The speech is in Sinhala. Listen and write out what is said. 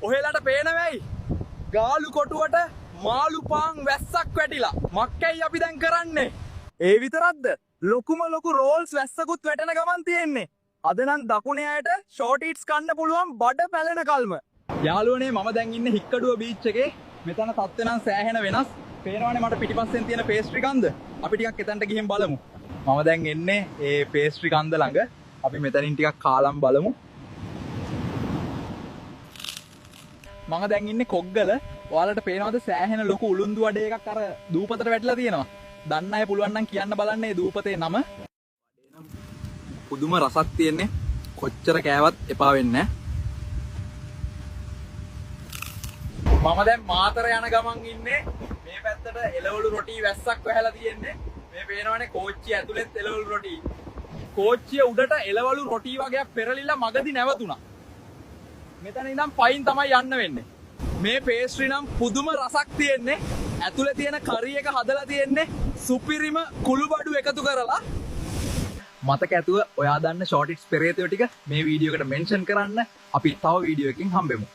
ඔහෙලට පේනවයි ගාලු කොටුවට මාළු පාන් වැස්සක් වැටිලා. මක්කයි අපි දැන් කරන්නේ? ඒ විතරක්ද? ලොකුම ලොකු රෝල්ස් වැස්සකුත් වැටෙන ගමන් තියෙන්නේ. අද නම් දකුණේ අයට ෂෝට් ඊට්ස් කන්න පුළුවන් බඩ පැලෙන කල්ම. යාළුවනේ මම දැන් ඉන්නේ හික්කඩුව බීච් එකේ. මෙතන තත්ත්වය නම් සෑහෙන වෙනස්. පේනවනේ මට පිටිපස්සෙන් තියෙන පේස්ට්‍රි කන්ද. අපි ටිකක් එතනට ගිහින් බලමු. මම දැන් එන්නේ ඒ පේස්ට්‍රි කන්ද ළඟ. අපි මෙතනින් ටිකක් කාලම් බලමු. මම දැන් ඉන්නේ කොග්ගල. ඔයාලට පේනවද සෑහෙන ලොකු උළුන්දු වඩේ එකක් අර දූපතට වැටලා තියෙනවා. දන්න අය පුළුවන් නම් කියන්න බලන්න මේ දූපතේ නම. පුදුම රසක් තියෙන්නේ. කොච්චර කෑවත් එපා වෙන්නේ නැහැ. මම දැන් මාතර යන ගමන් ඉන්නේ. මේ පැත්තට එළවලු රොටි වැස්සක් වැහලා තියෙන්නේ. මේ පේනවනේ කෝච්චිය ඇතුළෙත් එළවලු රොටි. කෝච්චිය උඩට එළවලු රොටි වගේක් පෙරලිලා මගදී නැවතුණා. මෙතන ඉඳන් පයින් තමයි යන්න වෙන්නේ. මේ පේස්ට්‍රි නම් පුදුම රසක් තියෙන්නේ. ඇතුලේ තියෙන කරි එක හදලා තියෙන්නේ සුපිරිම කුළුබඩු එකතු කරලා. මතක ඇතුව ඔයා දන්න ෂෝට් ඉට්ස් පෙරේතයෝ ටික මේ වීඩියෝ එකට මෙන්ෂන් කරන්න. අපි තව වීඩියෝ එකකින් හම්බෙමු.